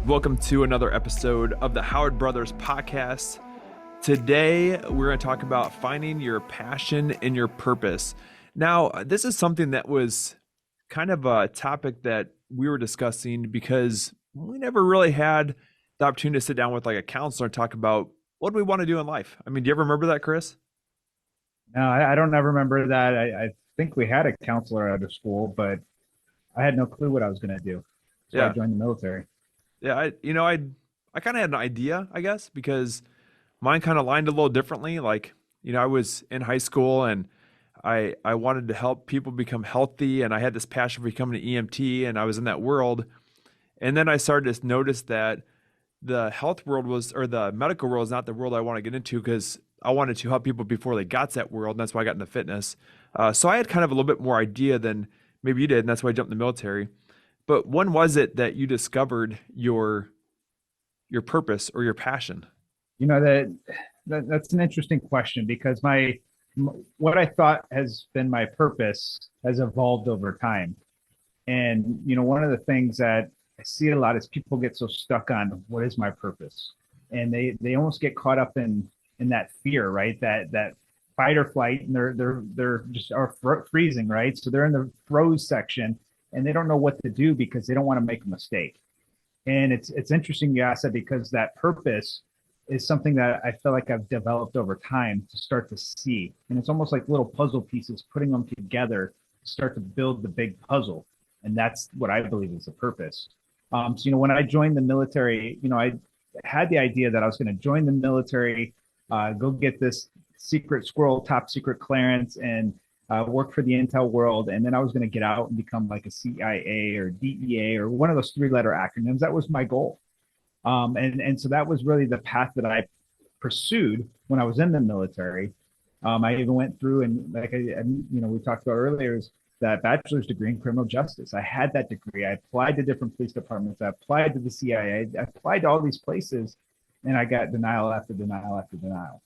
Welcome to another episode of the Howard Brothers podcast. Today, we're going to talk about finding your passion and your purpose. Now, this is something that was kind of a topic that we were discussing because we never really had the opportunity to sit down with like a counselor and talk about what do we want to do in life. I mean, do you ever remember that, Chris? No, I don't ever remember that. I think we had a counselor out of school, but I had no clue what I was going to do. So I Yeah. joined the military. Yeah, I kind of had an idea, I guess, because mine kind of lined a little differently. Like, I was in high school and I wanted to help people become healthy, and I had this passion for becoming an EMT, and I was in that world. And then I started to notice that the health world was, or the medical world is not the world I want to get into because I wanted to help people before they got to that world. And that's why I got into fitness. So I had kind of a little bit more idea than maybe you did, and that's why I jumped in the military. But when was it that you discovered your purpose or your passion? You know that's an interesting question because what I thought has been my purpose has evolved over time. And one of the things that I see a lot is people get so stuck on what is my purpose, and they almost get caught up in that fear, right? That fight or flight, and they're just are freezing, right? So they're in the froze section, and they don't know what to do because they don't want to make a mistake. And it's interesting you asked that because that purpose is something that I feel like I've developed over time to start to see. And it's almost like little puzzle pieces, putting them together to start to build the big puzzle. And that's what I believe is the purpose. So, when I joined the military, I had the idea that I was going to join the military, go get this secret squirrel, top secret clearance, and work for the intel world. And then I was going to get out and become like a CIA or DEA or one of those three-letter acronyms. That was my goal. And so that was really the path that I pursued when I was in the military. I even went through and we talked about earlier is that bachelor's degree in criminal justice. I had that degree. I applied to different police departments. I applied to the CIA. I applied to all these places, and I got denial after denial after denial.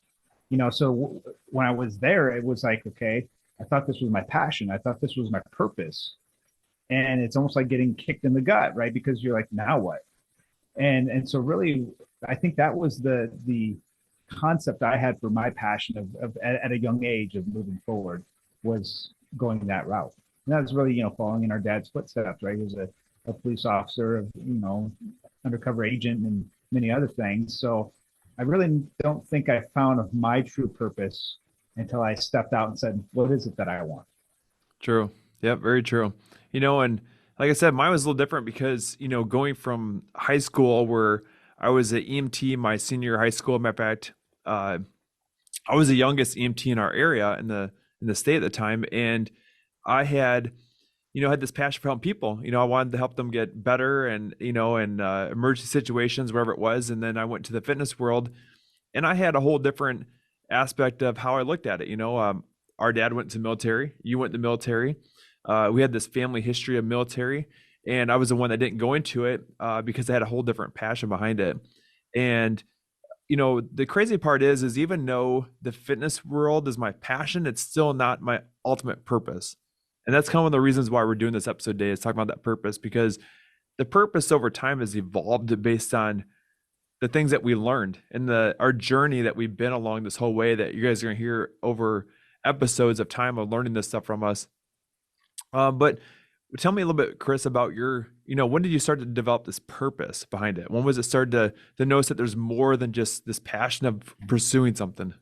So when I was there, it was like, okay, I thought this was my passion. I thought this was my purpose. And it's almost like getting kicked in the gut, right? Because you're like, now what? And so really, I think that was the concept I had for my passion of at a young age of moving forward was going that route. And that was really, following in our dad's footsteps, right? He was a police officer, undercover agent and many other things. So I really don't think I found my true purpose until I stepped out and said, what is it that I want? True. Yep, very true. And like I said, mine was a little different because, going from high school where I was an EMT my senior high school, matter of fact, I was the youngest EMT in our area in the state at the time, and I had this passion for helping people. I wanted to help them get better, and in emergency situations, wherever it was. And then I went to the fitness world, and I had a whole different aspect of how I looked at it. Our dad went to the military, you went to the military. We had this family history of military, and I was the one that didn't go into it because I had a whole different passion behind it. And the crazy part is even though the fitness world is my passion, it's still not my ultimate purpose. And that's kind of one of the reasons why we're doing this episode today is talking about that purpose, because the purpose over time has evolved based on the things that we learned and our journey that we've been along this whole way that you guys are going to hear over episodes of time of learning this stuff from us. But tell me a little bit, Chris, about when did you start to develop this purpose behind it? When was it started to notice that there's more than just this passion of pursuing something?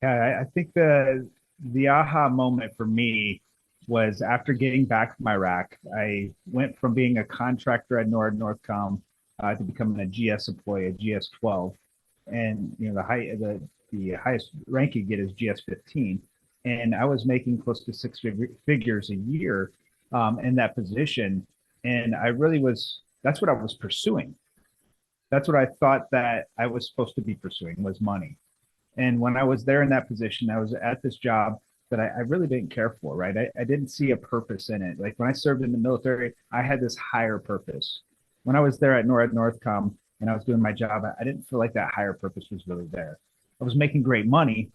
Yeah, I think the aha moment for me was after getting back from Iraq. I went from being a contractor at Northcom to becoming a GS employee, a GS 12, and the highest rank you get is GS 15, and I was making close to figures a year in that position, and I really was. That's what I was pursuing. That's what I thought that I was supposed to be pursuing was money. And when I was there in that position, I was at this job that I really didn't care for, right? I didn't see a purpose in it. Like when I served in the military, I had this higher purpose. When I was there at Northcom and I was doing my job, I didn't feel like that higher purpose was really there. I was making great money,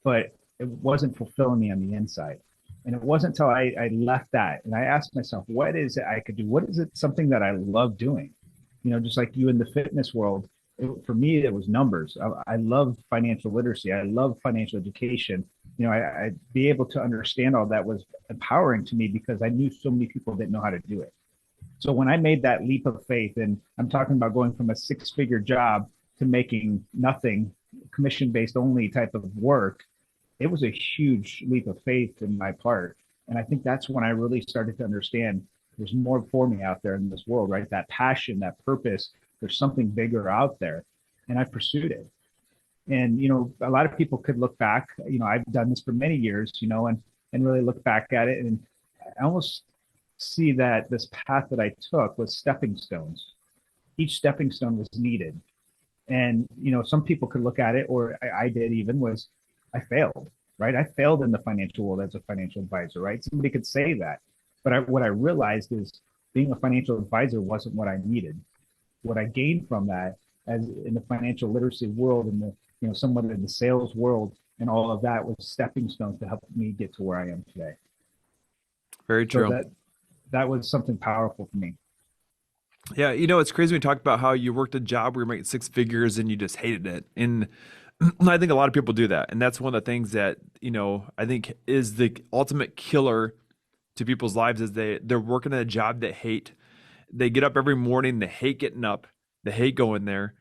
but it wasn't fulfilling me on the inside. And it wasn't until I left that and I asked myself, what is it I could do? What is it something that I love doing? just like you in the fitness world, for me, it was numbers. I love financial literacy. I love financial education. I be able to understand all that was empowering to me because I knew so many people didn't know how to do it. So when I made that leap of faith, and I'm talking about going from a six-figure job to making nothing, commission-based only type of work, it was a huge leap of faith in my part. And I think that's when I really started to understand there's more for me out there in this world, right? That passion, that purpose, there's something bigger out there. And I pursued it. And, a lot of people could look back, I've done this for many years, and really look back at it. And I almost see that this path that I took was stepping stones. Each stepping stone was needed. And, some people could look at it, or I did even, was I failed, right? I failed in the financial world as a financial advisor, right? Somebody could say that. But what I realized is being a financial advisor wasn't what I needed. What I gained from that, as in the financial literacy world and the, somewhat in the sales world and all of that, was stepping stones to help me get to where I am today. Very So true. that was something powerful for me. Yeah, it's crazy when we talked about how you worked a job where you're making six figures and you just hated it. And I think a lot of people do that. And that's one of the things that, I think is the ultimate killer to people's lives is they're working at a job they hate. They get up every morning, they hate getting up, they hate going there,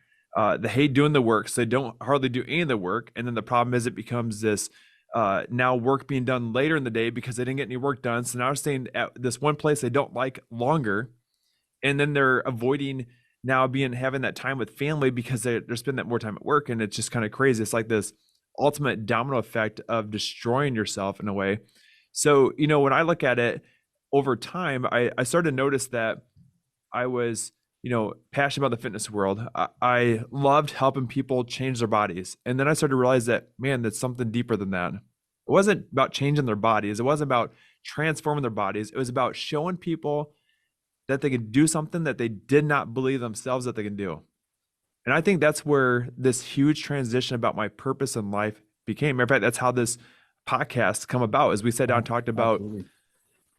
they hate doing the work, so they don't hardly do any of the work. And then the problem is it becomes this now work being done later in the day because they didn't get any work done. So now they're staying at this one place they don't like longer, and then they're avoiding now having that time with family because they're spending that more time at work. And it's just kind of crazy. It's like this ultimate domino effect of destroying yourself in a way. So, when I look at it over time, I started to notice that I was, passionate about the fitness world. I loved helping people change their bodies. And then I started to realize that, man, that's something deeper than that. It wasn't about changing their bodies. It wasn't about transforming their bodies. It was about showing people that they could do something that they did not believe themselves that they can do. And I think that's where this huge transition about my purpose in life became. Matter of fact, that's how this podcast come about. As we sat down and talked about Absolutely.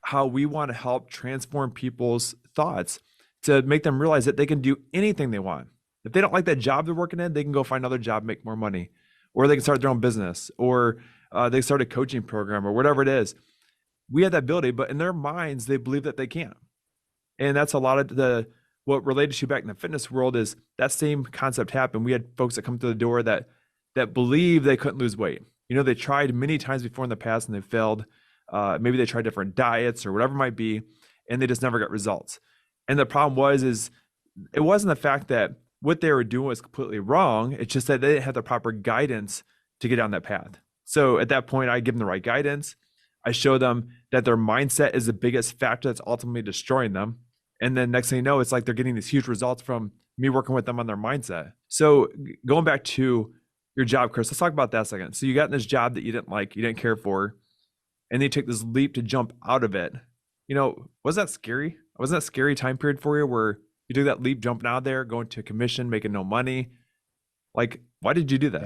how we want to help transform people's thoughts to make them realize that they can do anything they want. If they don't like that job they're working in, they can go find another job, make more money, or they can start their own business, or they start a coaching program, or whatever it is. We have that ability, but in their minds, they believe that they can't. And that's a lot of what related to back in the fitness world is that same concept happened. We had folks that come through the door that believe they couldn't lose weight. They tried many times before in the past and they failed. Maybe they tried different diets or whatever it might be, and they just never got results. And the problem is it wasn't the fact that what they were doing was completely wrong. It's just that they didn't have the proper guidance to get on that path. So at that point, I give them the right guidance. I show them that their mindset is the biggest factor that's ultimately destroying them. And then next thing you know, it's like they're getting these huge results from me working with them on their mindset. So going back to your job, Chris, let's talk about that a second. So you got in this job that you didn't like, you didn't care for, and then you took this leap to jump out of it. Was that scary? Was that a scary time period for you where you took that leap, jumping out of there, going to a commission, making no money? Like, why did you do that?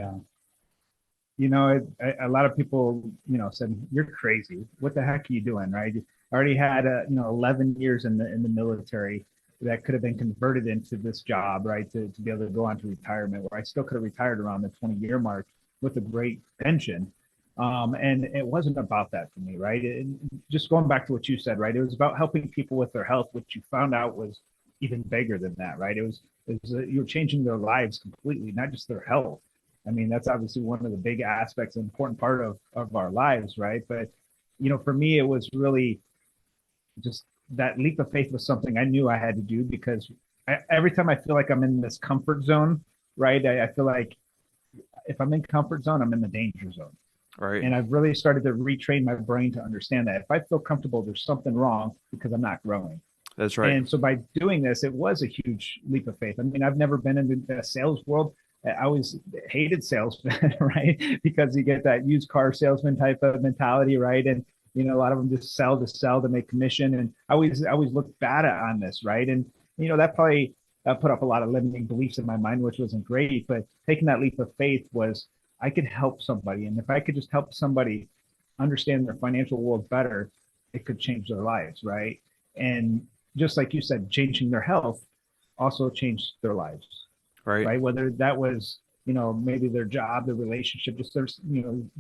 Yeah. A lot of people, said, "You're crazy. What the heck are you doing?" Right? I already had, 11 years in the military that could have been converted into this job, right? To be able to go on to retirement, where I still could have retired around the 20-year mark with a great pension. And it wasn't about that for me, right? Just going back to what you said, right? It was about helping people with their health, which you found out was even bigger than that, right? It was you were changing their lives completely, not just their health. I mean, that's obviously one of the big aspects, an important part of our lives, right? But, for me, it was really just that leap of faith was something I knew I had to do because every time I feel like I'm in this comfort zone, right? I feel like if I'm in comfort zone, I'm in the danger zone. Right. And I've really started to retrain my brain to understand that if I feel comfortable, there's something wrong because I'm not growing. That's right. And so by doing this, it was a huge leap of faith. I mean, I've never been in the sales world. I always hated salesmen, right? Because you get that used car salesman type of mentality, right? And a lot of them just sell to make commission. And I always looked bad on this, right? And that probably put up a lot of limiting beliefs in my mind, which wasn't great. But taking that leap of faith was I could help somebody, and if I could just help somebody understand their financial world better, it could change their lives, right? And just like you said, changing their health, also changed their lives, Right. right? Whether that was, maybe their job, their relationship, just their,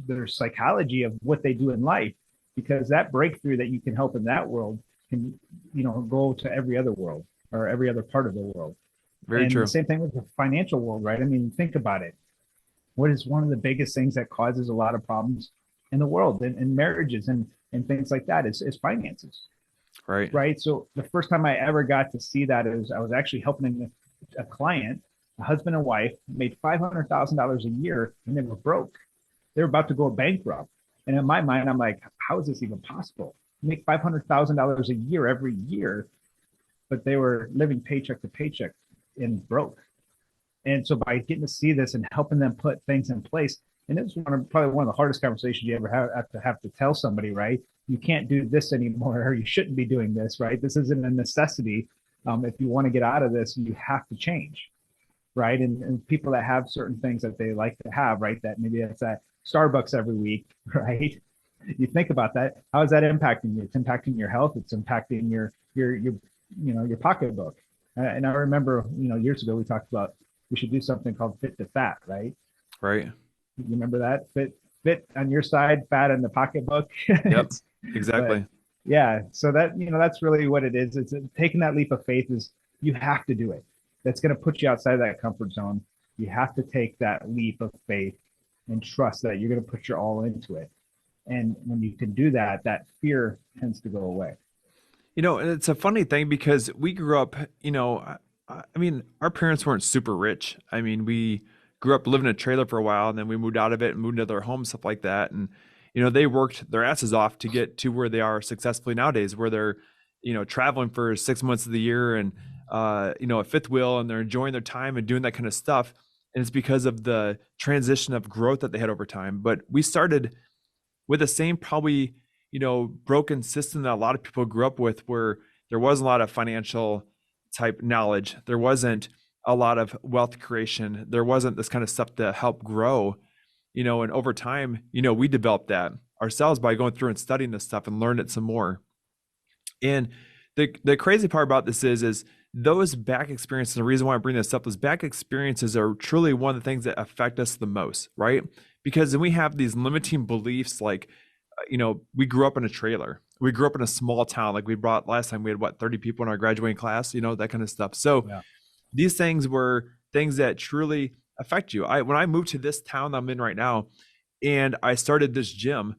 their psychology of what they do in life, because that breakthrough that you can help in that world can, go to every other world or every other part of the world. Very And the true. same thing with the financial world, right? I mean, think about it. What is one of the biggest things that causes a lot of problems in the world and marriages and things like that is finances, Right. right? So the first time I ever got to see that is I was actually helping a client, a husband and wife, made $500,000 a year, and they were broke. They were about to go bankrupt. And in my mind, I'm like, how is this even possible? You make $500,000 a year every year, but they were living paycheck to paycheck and broke. And so by getting to see this and helping them put things in place, and it's probably one of the hardest conversations you ever have to tell somebody, right? You can't do this anymore, or you shouldn't be doing this, right? This isn't a necessity. If you want to get out of this, you have to change, right? And people that have certain things that they like to have, right? That maybe it's at Starbucks every week, right? You think about that. How is that impacting you? It's impacting your health. It's impacting your pocketbook. And I remember, years ago we talked about we should do something called fit to fat, right? Right. You remember that? Fit on your side, fat in the pocketbook. Yep. But Exactly. yeah, so that that's really what it is. It's taking that leap of faith is you have to do it. That's going to put you outside of that comfort zone. You have to take that leap of faith and trust that you're going to put your all into it. And when you can do that, that fear tends to go away. And it's a funny thing because we grew up, I mean, our parents weren't super rich. I mean, we grew up living in a trailer for a while and then we moved out of it and moved into their home, stuff like that. And, they worked their asses off to get to where they are successfully nowadays, where they're, traveling for 6 months of the year and, a fifth wheel and they're enjoying their time and doing that kind of stuff. And it's because of the transition of growth that they had over time. But we started with the same probably broken system that a lot of people grew up with where there wasn't a lot of financial type knowledge, there wasn't a lot of wealth creation, there wasn't this kind of stuff to help grow, and over time we developed that ourselves by going through and studying this stuff and learned it some more. And the crazy part about this is those back experiences, the reason why I bring this up, those back experiences are truly one of the things that affect us the most, right? Because then we have these limiting beliefs like, we grew up in a trailer. We grew up in a small town. Like we brought last time, we had what, 30 people in our graduating class, that kind of stuff. So Yeah. these things were things that truly affect you. When I moved to this town I'm in right now and I started this gym,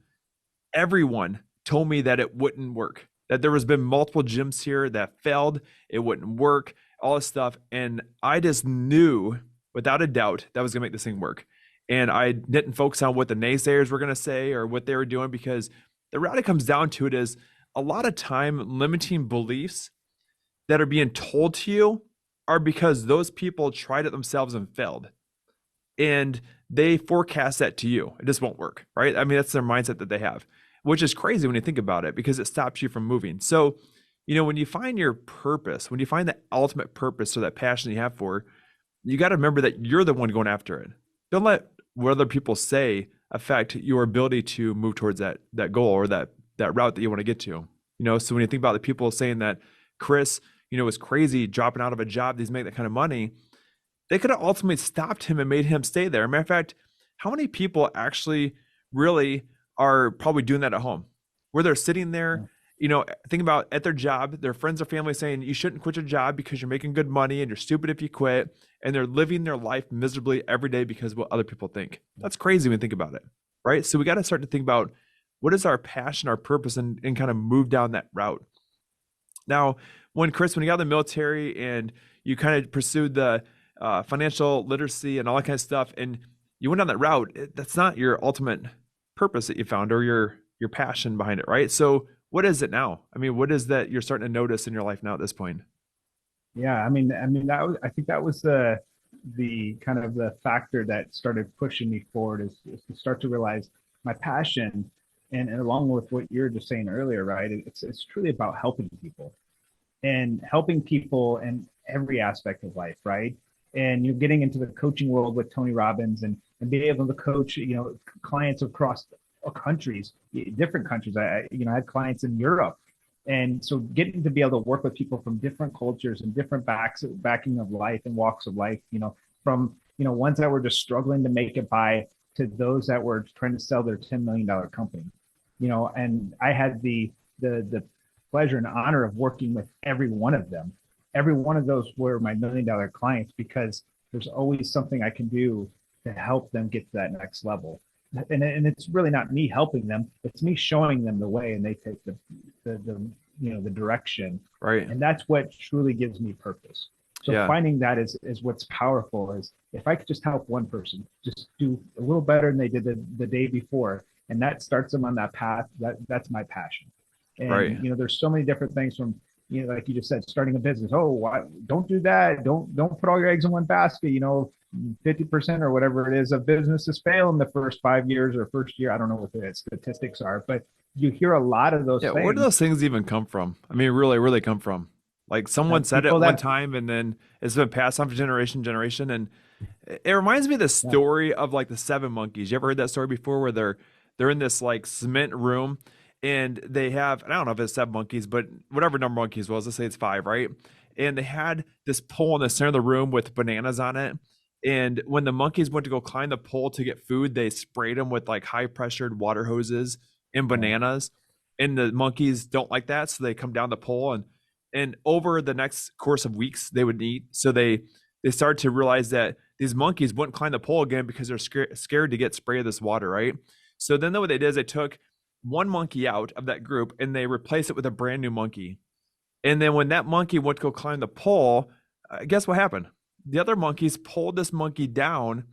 everyone told me that it wouldn't work, that there was been multiple gyms here that failed, it wouldn't work, all this stuff. And I just knew without a doubt that was gonna make this thing work. And I didn't focus on what the naysayers were gonna say or what they were doing, because the reality comes down to it is a lot of time limiting beliefs that are being told to you are because those people tried it themselves and failed. And they forecast that to you. It just won't work, right? I mean, that's their mindset that they have, which is crazy when you think about it because it stops you from moving. So, when you find your purpose, when you find the ultimate purpose or that passion you have for, you got to remember that you're the one going after it. Don't let what other people say affect your ability to move towards that goal or that route that you want to get to. So when you think about the people saying that Chris, was crazy dropping out of a job, he's making that kind of money, they could have ultimately stopped him and made him stay there. Matter of fact, how many people actually really are probably doing that at home, where they're sitting there, think about at their job, their friends or family saying you shouldn't quit your job because you're making good money and you're stupid if you quit, and they're living their life miserably every day because of what other people think. That's crazy when you think about it, right? So we got to start to think about what is our passion, our purpose, and kind of move down that route. Now, when you got out of the military and you kind of pursued the financial literacy and all that kind of stuff, and you went down that route, that's not your ultimate purpose that you found or your passion behind it, right? So what is it now? I mean, what is that you're starting to notice in your life now at this point? Yeah, I think that was the kind of the factor that started pushing me forward is to start to realize my passion, and along with what you were just saying earlier, right? It's truly about helping people and helping people in every aspect of life, right? And you're getting into the coaching world with Tony Robbins and being able to coach, clients across countries, different countries. I had clients in Europe And so getting to be able to work with people from different cultures and different backing of life and walks of life, from, ones that were just struggling to make it by to those that were trying to sell their $10 million company, and I had the pleasure and honor of working with every one of them. Every one of those were my $1 million clients because there's always something I can do to help them get to that next level. And it's really not me helping them, it's me showing them the way, and they take the direction. Right. And that's what truly gives me purpose. So Yeah. finding that is what's powerful. Is if I could just help one person just do a little better than they did the day before, and that starts them on that path, that's my passion. And Right. there's so many different things from, like you just said, starting a business. Oh, why, don't do that. Don't put all your eggs in one basket. 50% or whatever it is of businesses fail in the first 5 years or first year. I don't know what the statistics are, but you hear a lot of those Yeah. Where do things. those things even come from? I mean, really, really come from? Like someone said it People one that, time and then it's been passed on from generation to generation. And it reminds me of the yeah, story of like the seven monkeys. You ever heard that story before where they're in this like cement room and they have, I don't know if it's seven monkeys, but whatever number of monkeys was, let's say it's five, right? And they had this pole in the center of the room with bananas on it. And when the monkeys went to go climb the pole to get food, they sprayed them with like high pressured water hoses and yeah, bananas. And the monkeys don't like that, so they come down the pole and over the next course of weeks they would eat. So they started to realize that these monkeys wouldn't climb the pole again because they're scared to get sprayed of this water, right? So then what they did is they took one monkey out of that group and they replaced it with a brand new monkey. And then when that monkey went to go climb the pole, guess what happened? The other monkeys pulled this monkey down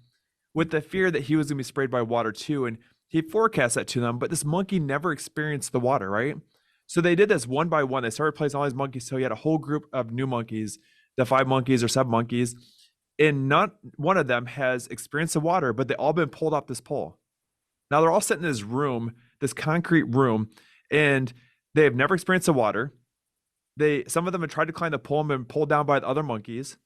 with the fear that he was going to be sprayed by water too. And he forecast that to them, but this monkey never experienced the water, right? So they did this one by one. They started placing all these monkeys. So you had a whole group of new monkeys, the five monkeys or seven monkeys, and not one of them has experienced the water, but they all been pulled off this pole. Now they're all sitting in this room, this concrete room, and they have never experienced the water. Some of them have tried to climb the pole and been pulled down by the other monkeys,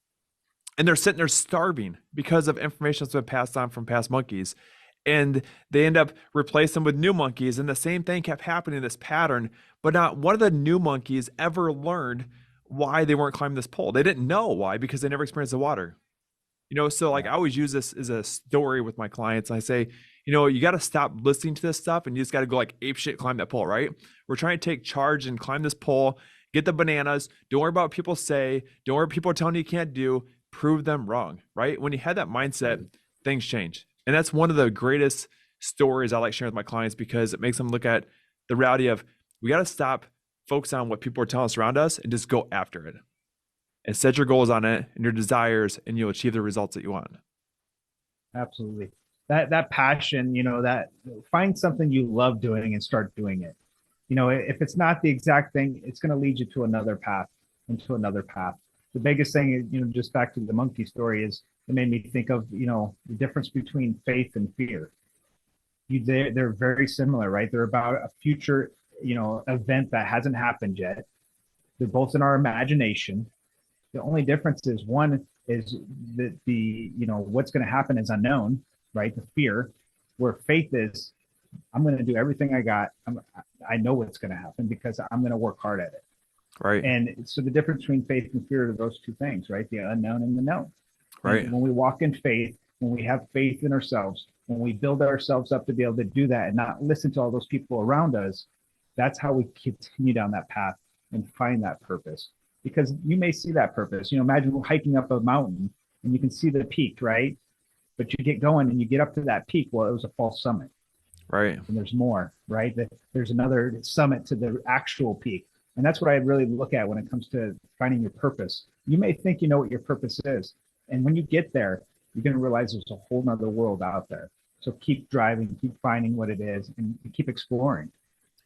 and they're sitting there starving because of information that's been passed on from past monkeys. And they end up replacing them with new monkeys, and the same thing kept happening, this pattern, but not one of the new monkeys ever learned why they weren't climbing this pole. They didn't know why because they never experienced the water. So like yeah, I always use this as a story with my clients. I say, you got to stop listening to this stuff and you just got to go like ape shit, climb that pole, right? We're trying to take charge and climb this pole, get the bananas. Don't worry about what people say. Don't worry what people are telling you can't do. Prove them wrong, right? When you had that mindset, things change. And that's one of the greatest stories I like sharing with my clients because it makes them look at the reality of we got to stop focus on what people are telling us around us and just go after it and set your goals on it and your desires and you'll achieve the results that you want. absolutely. That passion, that find something you love doing and start doing it. If it's not the exact thing, it's going to lead you to another path, into another path. The biggest thing is, just back to the monkey story, is it made me think of, the difference between faith and fear. They're very similar, right? They're about a future, event that hasn't happened yet. They're both in our imagination. The only difference is one is that what's going to happen is unknown, right? The fear, where faith is, I'm going to do everything I got. I know what's going to happen because I'm going to work hard at it. Right. And so the difference between faith and fear are those two things, right? The unknown and the known. Right. And when we walk in faith, when we have faith in ourselves, when we build ourselves up to be able to do that and not listen to all those people around us, that's how we continue down that path and find that purpose. Because you may see that purpose. Imagine hiking up a mountain and you can see the peak, right? But you get going and you get up to that peak. Well, it was a false summit. Right. And there's more, right? There's another summit to the actual peak. And that's what I really look at when it comes to finding your purpose. You may think you know what your purpose is. And when you get there, you're going to realize there's a whole nother world out there. So keep driving, keep finding what it is, and keep exploring.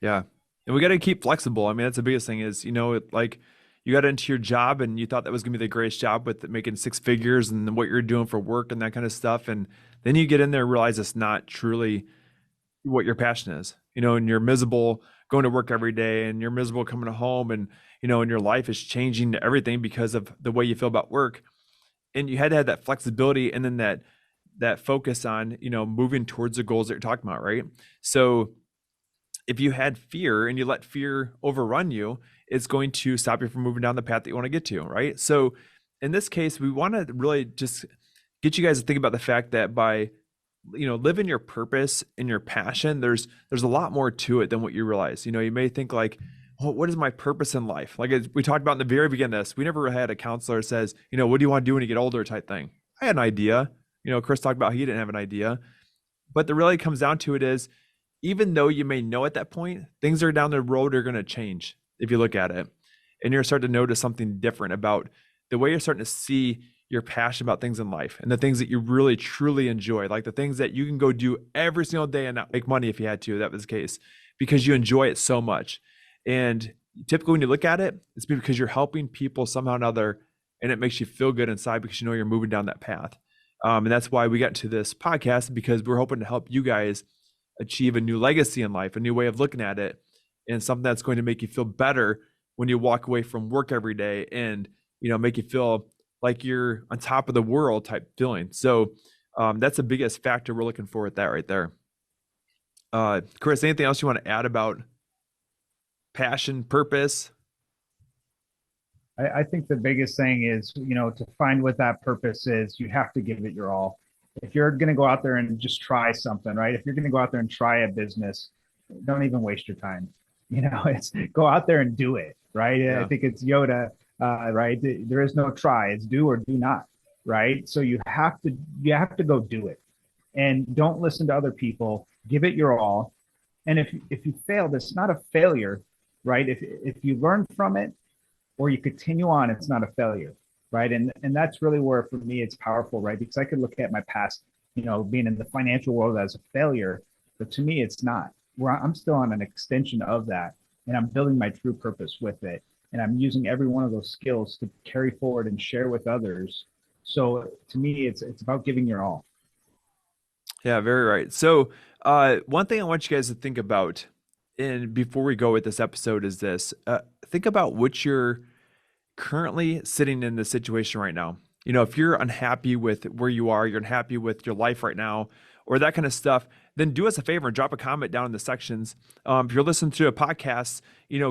Yeah. And we got to keep flexible. I mean, that's the biggest thing is, like you got into your job and you thought that was going to be the greatest job with making six figures and what you're doing for work and that kind of stuff. And then you get in there and realize it's not truly what your passion is, and you're miserable going to work every day and you're miserable coming home and, and your life is changing everything because of the way you feel about work. And you had to have that flexibility and then that focus on, moving towards the goals that you're talking about. Right. So if you had fear and you let fear overrun you, it's going to stop you from moving down the path that you want to get to, right? So in this case, we want to really just get you guys to think about the fact that by living your purpose and your passion, there's a lot more to it than what you realize. You may think like, well, what is my purpose in life? Like as we talked about in the very beginning of this, we never had a counselor that says, what do you want to do when you get older type thing. I had an idea. Chris talked about he didn't have an idea. But the really comes down to it is, even though you may know at that point, things are down the road are going to change if you look at it. And you're starting to notice something different about the way you're starting to see your passion about things in life and the things that you really, truly enjoy, like the things that you can go do every single day and not make money if you had to, if that was the case, because you enjoy it so much. And typically when you look at it, it's because you're helping people somehow or another, and it makes you feel good inside because you're moving down that path. And that's why we got to this podcast, because we're hoping to help you guys achieve a new legacy in life, a new way of looking at it, and something that's going to make you feel better when you walk away from work every day and, make you feel like you're on top of the world type feeling. So that's the biggest factor we're looking for with that right there. Chris, anything else you want to add about passion, purpose? I think the biggest thing is, to find what that purpose is, you have to give it your all. If you're going to go out there and just try something, right? If you're going to go out there and try a business, don't even waste your time. It's go out there and do it, right? Yeah. I think it's Yoda, right? There is no try. It's do or do not, right? So you have to go do it, and don't listen to other people. Give it your all. And if you failed, it's not a failure, right? If you learn from it or you continue on, it's not a failure. Right. And that's really where, for me, it's powerful, right? Because I could look at my past, being in the financial world as a failure, but to me, it's not. I'm still on an extension of that, and I'm building my true purpose with it. And I'm using every one of those skills to carry forward and share with others. So to me, it's about giving your all. Yeah, very right. So one thing I want you guys to think about, and before we go with this episode, is this. Think about what you're currently sitting in the situation right now. If you're unhappy with where you are, you're unhappy with your life right now, or that kind of stuff, then do us a favor and drop a comment down in the sections. If you're listening to a podcast,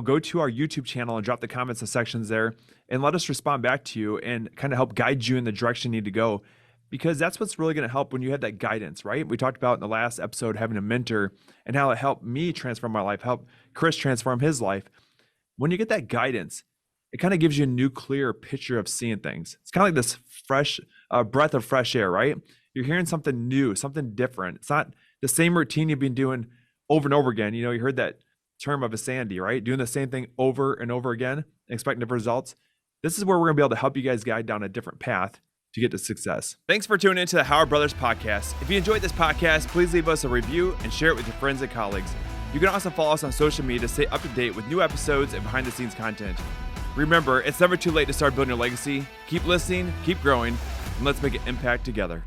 go to our YouTube channel and drop the comments in the sections there, and let us respond back to you and kind of help guide you in the direction you need to go, because that's what's really going to help when you have that guidance, right? We talked about in the last episode having a mentor and how it helped me transform my life, help Chris transform his life. When you get that guidance, it kind of gives you a new, clear picture of seeing things. It's kind of like this fresh breath of fresh air, right? You're hearing something new, something different. It's not the same routine you've been doing over and over again. You heard that term of a Sandy, right? Doing the same thing over and over again, expecting different results. This is where we're going to be able to help you guys guide down a different path to get to success. Thanks for tuning into the Howard Brothers podcast. If you enjoyed this podcast, please leave us a review and share it with your friends and colleagues. You can also follow us on social media to stay up to date with new episodes and behind the scenes content. Remember, it's never too late to start building your legacy. Keep listening, keep growing, and let's make an impact together.